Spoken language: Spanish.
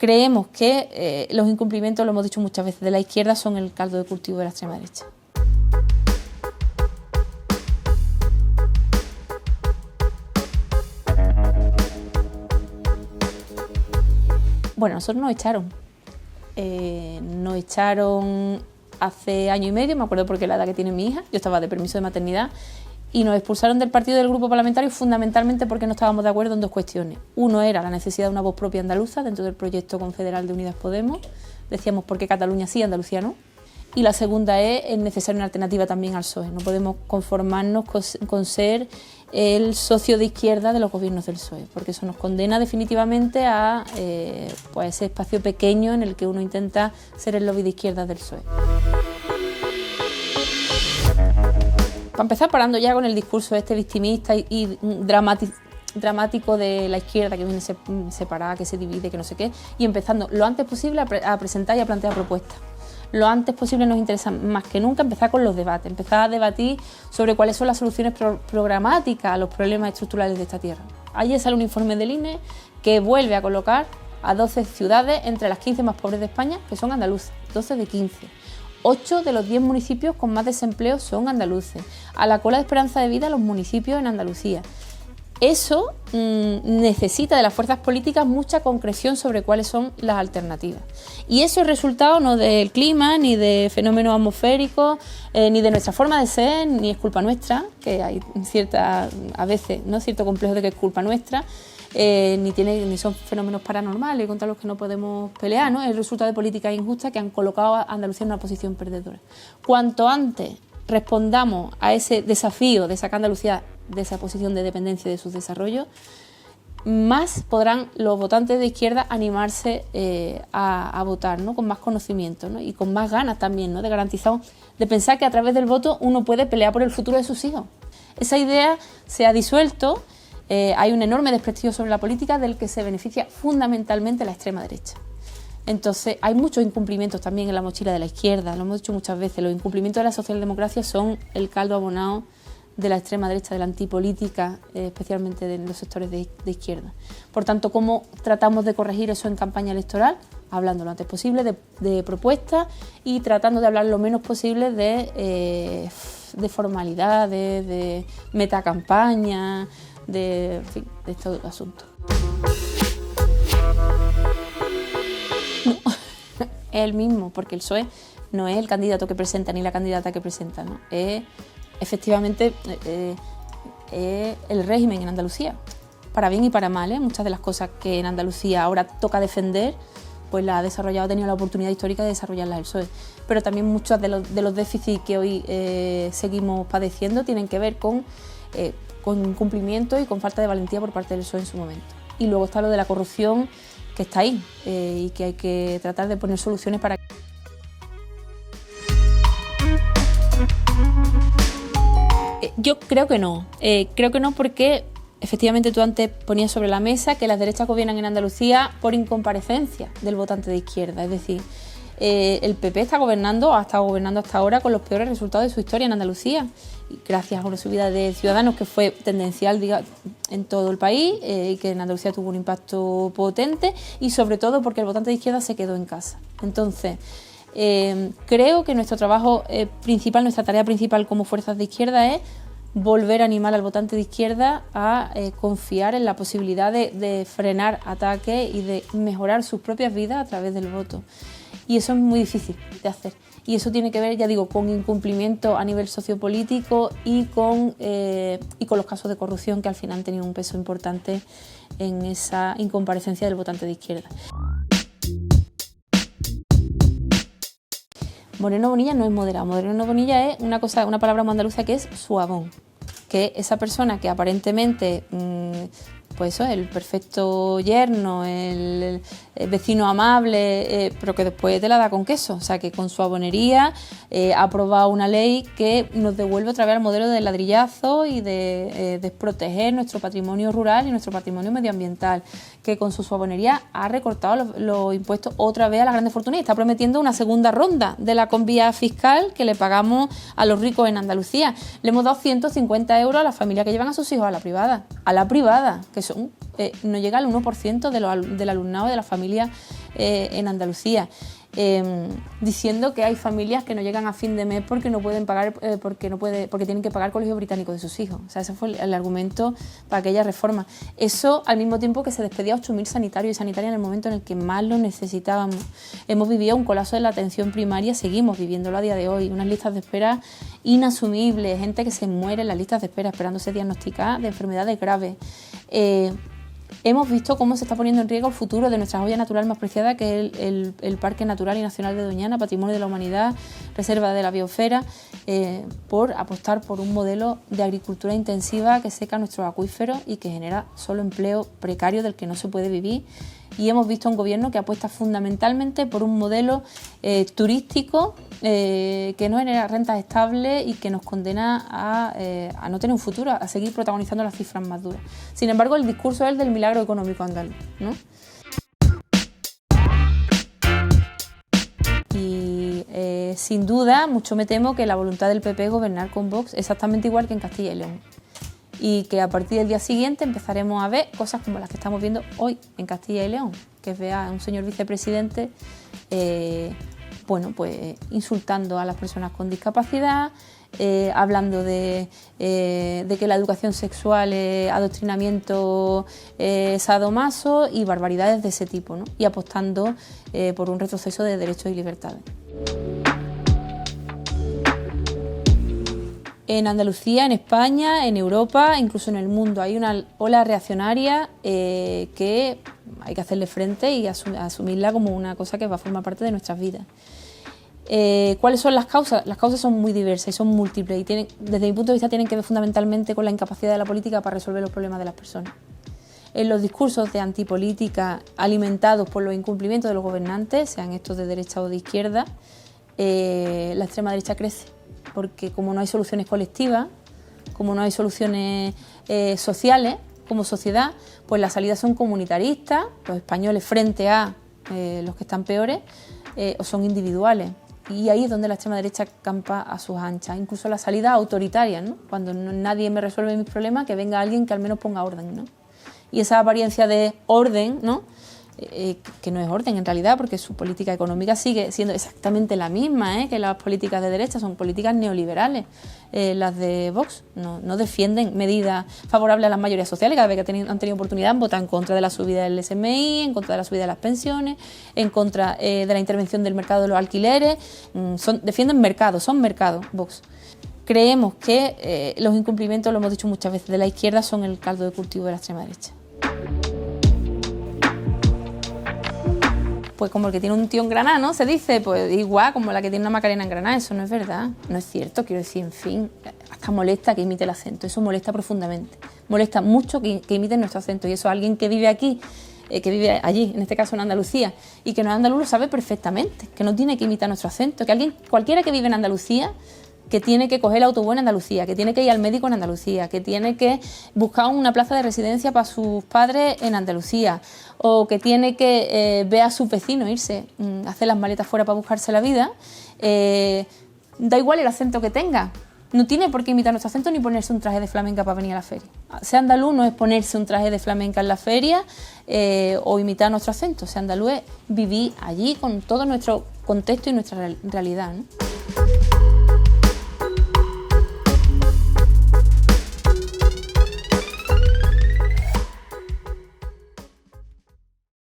creemos que los incumplimientos, lo hemos dicho muchas veces, de la izquierda son el caldo de cultivo de la extrema derecha. Bueno, nosotros nos echaron. Nos echaron hace año y medio, me acuerdo porque la edad que tiene mi hija, yo estaba de permiso de maternidad, y nos expulsaron del partido del grupo parlamentario fundamentalmente porque no estábamos de acuerdo en dos cuestiones. Uno era la necesidad de una voz propia andaluza dentro del proyecto confederal de Unidas Podemos. Decíamos, ¿por qué Cataluña sí, Andalucía no? Y la segunda es necesaria una alternativa también al PSOE. No podemos conformarnos con ser el socio de izquierda de los gobiernos del PSOE, porque eso nos condena definitivamente a pues ese espacio pequeño en el que uno intenta ser el lobby de izquierda del PSOE. Para empezar, parando ya con el discurso este victimista y dramático de la izquierda que viene separada, que se divide, que no sé qué, y empezando lo antes posible a presentar y a plantear propuestas. Lo antes posible nos interesa más que nunca empezar con los debates, empezar a debatir sobre cuáles son las soluciones programáticas a los problemas estructurales de esta tierra. Ayer sale un informe del INE que vuelve a colocar a 12 ciudades entre las 15 más pobres de España, que son andaluces, 12 de 15. 8 de los 10 municipios con más desempleo son andaluces. A la cola de esperanza de vida los municipios en Andalucía. Eso necesita de las fuerzas políticas mucha concreción sobre cuáles son las alternativas. Y eso es resultado no del clima, ni de fenómenos atmosféricos, ni de nuestra forma de ser, ni es culpa nuestra, que hay a veces, ¿no?, cierto complejo de que es culpa nuestra, ni son fenómenos paranormales contra los que no podemos pelear, ¿no? Es el resultado de políticas injustas que han colocado a Andalucía en una posición perdedora. Cuanto antes respondamos a ese desafío de sacar a Andalucía de esa posición de dependencia de sus desarrollos, más podrán los votantes de izquierda animarse a votar, ¿no?, con más conocimiento, ¿no?, y con más ganas también, ¿no?, de garantizar, de pensar que a través del voto uno puede pelear por el futuro de sus hijos. Esa idea se ha disuelto. Hay un enorme desprestigio sobre la política del que se beneficia fundamentalmente la extrema derecha. Entonces hay muchos incumplimientos también en la mochila de la izquierda, lo hemos dicho muchas veces, los incumplimientos de la socialdemocracia son el caldo abonado de la extrema derecha, de la antipolítica, especialmente de los sectores de izquierda. Por tanto, ¿cómo tratamos de corregir eso en campaña electoral? Hablando lo antes posible de propuestas y tratando de hablar lo menos posible de formalidades, de metacampaña, en fin, de estos asuntos. No, es el mismo, porque el PSOE no es el candidato que presenta ni la candidata que presenta, ¿no? Es efectivamente el régimen en Andalucía, para bien y para mal, ¿eh? Muchas de las cosas que en Andalucía ahora toca defender, pues las ha desarrollado, ha tenido la oportunidad histórica de desarrollarlas el PSOE. Pero también muchos de los déficits que hoy seguimos padeciendo tienen que ver con incumplimiento y con falta de valentía por parte del PSOE en su momento. Y luego está lo de la corrupción, que está ahí y que hay que tratar de poner soluciones para... Yo creo que no porque efectivamente tú antes ponías sobre la mesa que las derechas gobiernan en Andalucía por incomparecencia del votante de izquierda, es decir, el PP ha estado gobernando hasta ahora con los peores resultados de su historia en Andalucía, y gracias a una subida de Ciudadanos que fue tendencial, digamos, en todo el país y que en Andalucía tuvo un impacto potente, y sobre todo porque el votante de izquierda se quedó en casa. Entonces, creo que nuestro trabajo principal, nuestra tarea principal como fuerzas de izquierda es volver a animar al votante de izquierda a confiar en la posibilidad de frenar ataques y de mejorar sus propias vidas a través del voto. Y eso es muy difícil de hacer. Y eso tiene que ver, ya digo, con incumplimiento a nivel sociopolítico y con los casos de corrupción que al final han tenido un peso importante en esa incomparecencia del votante de izquierda. Moreno Bonilla no es moderado. Moreno Bonilla es una palabra muy andaluza que es suavón, que esa persona que aparentemente pues eso, el perfecto yerno, el vecino amable, pero que después te la da con queso. O sea, que con su abonería ha aprobado una ley que nos devuelve otra vez al modelo del ladrillazo y de desproteger nuestro patrimonio rural y nuestro patrimonio medioambiental, que con su suabonería ha recortado los impuestos otra vez a las grandes fortunas y está prometiendo una segunda ronda de la convía fiscal que le pagamos a los ricos en Andalucía. Le hemos dado 150 euros a las familias que llevan a sus hijos a la privada, que son, no llega al 1% del alumnado de las familias en Andalucía, diciendo que hay familias que no llegan a fin de mes porque no pueden pagar, porque tienen que pagar el colegio británico de sus hijos. O sea, ese fue el argumento para aquella reforma. Eso al mismo tiempo que se despedía a 8.000 sanitarios y sanitarias en el momento en el que más lo necesitábamos. Hemos vivido un colapso de la atención primaria, seguimos viviéndolo a día de hoy, unas listas de espera inasumibles, gente que se muere en las listas de espera esperándose diagnosticar de enfermedades graves. Hemos visto cómo se está poniendo en riesgo el futuro de nuestra joya natural más preciada, que es el Parque Natural y Nacional de Doñana, Patrimonio de la Humanidad, Reserva de la Biosfera, por apostar por un modelo de agricultura intensiva que seca nuestros acuíferos y que genera solo empleo precario del que no se puede vivir. Y hemos visto un gobierno que apuesta fundamentalmente por un modelo turístico que no genera rentas estables y que nos condena a no tener un futuro, a seguir protagonizando las cifras más duras. Sin embargo, el discurso es el del milagro económico andaluz, ¿no? Y sin duda, mucho me temo que la voluntad del PP es gobernar con Vox exactamente igual que en Castilla y León. Y que a partir del día siguiente empezaremos a ver cosas como las que estamos viendo hoy en Castilla y León, que es ver a un señor vicepresidente insultando a las personas con discapacidad, hablando de que la educación sexual es adoctrinamiento sadomaso y barbaridades de ese tipo, ¿no? Y apostando por un retroceso de derechos y libertades. En Andalucía, en España, en Europa, incluso en el mundo, hay una ola reaccionaria que hay que hacerle frente y asumirla como una cosa que va a formar parte de nuestras vidas. ¿Cuáles son las causas? Las causas son muy diversas y son múltiples y desde mi punto de vista tienen que ver fundamentalmente con la incapacidad de la política para resolver los problemas de las personas. En los discursos de antipolítica alimentados por los incumplimientos de los gobernantes, sean estos de derecha o de izquierda, la extrema derecha crece. Porque como no hay soluciones colectivas, como no hay soluciones sociales como sociedad, pues las salidas son comunitaristas, los españoles frente a los que están peores, o son individuales. Y ahí es donde la extrema derecha campa a sus anchas, incluso las salidas autoritarias, ¿no? Cuando nadie me resuelve mis problemas, que venga alguien que al menos ponga orden, ¿no? Y esa apariencia de orden, ¿no? Que no es orden en realidad, porque su política económica sigue siendo exactamente la misma que las políticas de derecha, son políticas neoliberales. Las de Vox no defienden medidas favorables a las mayorías sociales, cada vez que han tenido oportunidad han votado en contra de la subida del SMI, en contra de la subida de las pensiones, en contra de la intervención del mercado de los alquileres. Defienden mercados, son mercados, Vox. Creemos que los incumplimientos, lo hemos dicho muchas veces, de la izquierda son el caldo de cultivo de la extrema derecha. Pues como el que tiene un tío en Granada, ¿no? Se dice, pues igual como la que tiene una Macarena en Granada. Eso no es verdad, no es cierto, quiero decir, en fin, hasta molesta que imite el acento, eso molesta profundamente, molesta mucho que imiten nuestro acento, y eso alguien que vive aquí, que vive allí, en este caso en Andalucía, y que no es andaluz, lo sabe perfectamente, que no tiene que imitar nuestro acento, que cualquiera que vive en Andalucía, que tiene que coger el autobús en Andalucía, que tiene que ir al médico en Andalucía, que tiene que buscar una plaza de residencia para sus padres en Andalucía, o que tiene que ver a sus vecinos irse, hacer las maletas fuera para buscarse la vida, da igual el acento que tenga. No tiene por qué imitar nuestro acento ni ponerse un traje de flamenca para venir a la feria. Ser andaluz no es ponerse un traje de flamenca en la feria o imitar nuestro acento. Ser andaluz es vivir allí con todo nuestro contexto y nuestra realidad, ¿no?